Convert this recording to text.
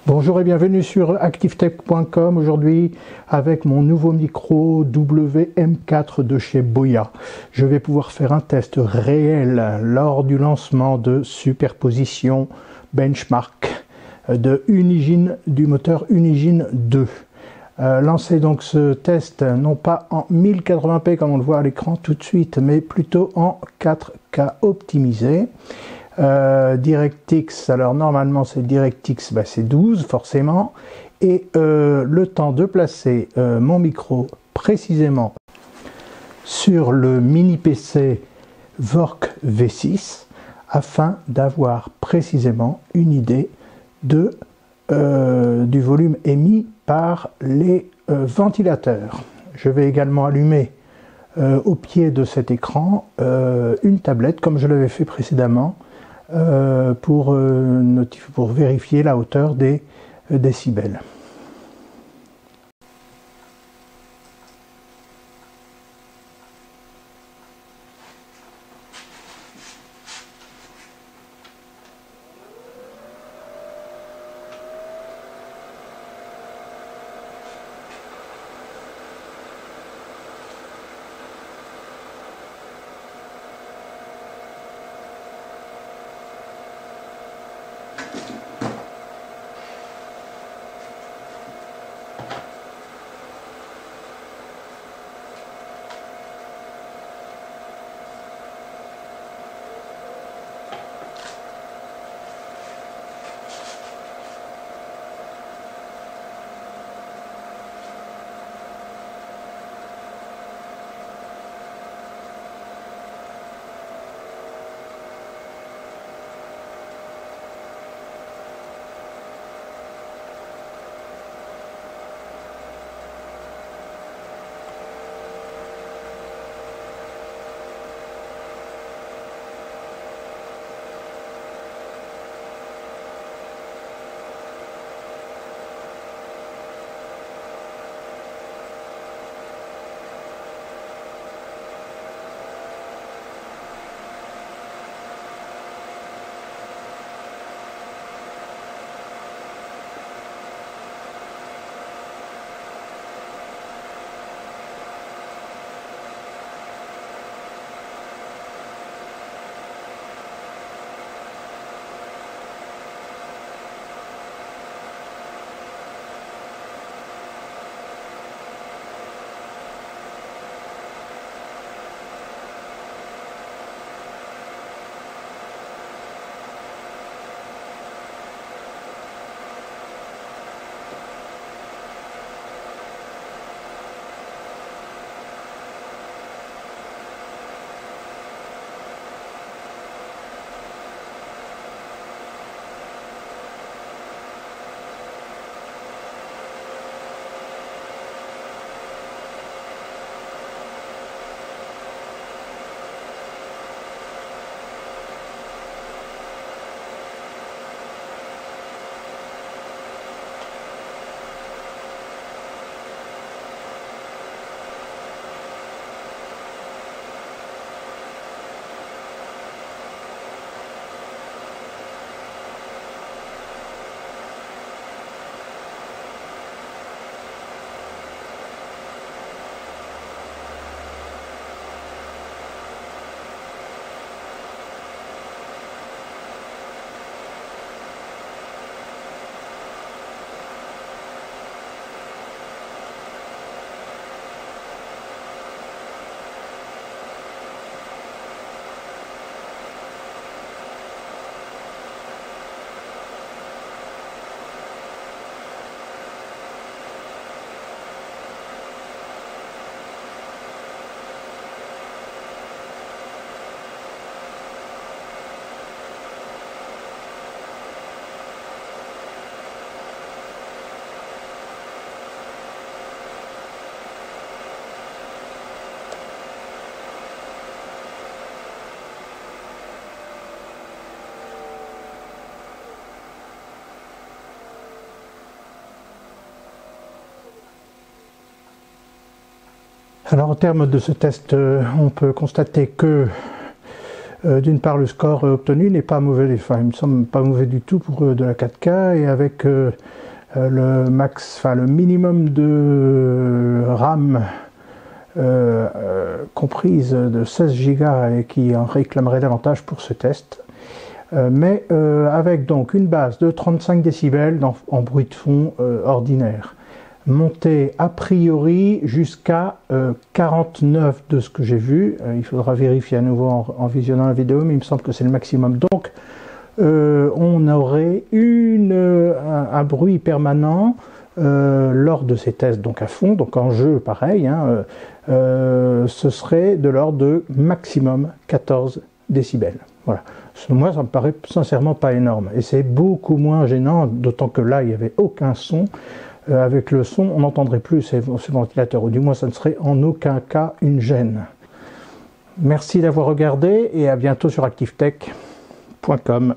Bonjour et bienvenue sur activetech.com aujourd'hui avec mon nouveau micro WM4 de chez Boya. Je vais pouvoir faire un test réel lors du lancement de superposition benchmark du moteur Unigine 2. Lancer donc ce test non pas en 1080p comme on le voit à l'écran tout de suite, mais plutôt en 4K optimisé. DirectX, alors normalement c'est DirectX, c'est 12 forcément, et le temps de placer mon micro précisément sur le mini PC VORC V6 afin d'avoir précisément une idée du volume émis par les ventilateurs. Je vais également allumer au pied de cet écran une tablette comme je l'avais fait précédemment pour vérifier la hauteur des décibels. Alors au terme de ce test, on peut constater que D'une part, le score obtenu n'est pas mauvais, enfin, il me semble pas mauvais du tout pour de la 4K, et avec le minimum de RAM comprise de 16 Go et qui en réclamerait davantage pour ce test. Mais avec donc une base de 35 décibels en bruit de fond ordinaire, montée a priori jusqu'à 49 de ce que j'ai vu. Il faudra vérifier à nouveau en visionnant la vidéo, mais il me semble que c'est le maximum. Donc on aurait un bruit permanent lors de ces tests, donc à fond, donc en jeu pareil, hein, ce serait de l'ordre de maximum 14 décibels. Voilà. Moi, ça me paraît sincèrement pas énorme. Et c'est beaucoup moins gênant, d'autant que là, il n'y avait aucun son. Avec le son, on n'entendrait plus ces ventilateurs, ou du moins, ça ne serait en aucun cas une gêne. Merci d'avoir regardé et à bientôt sur activetech.com.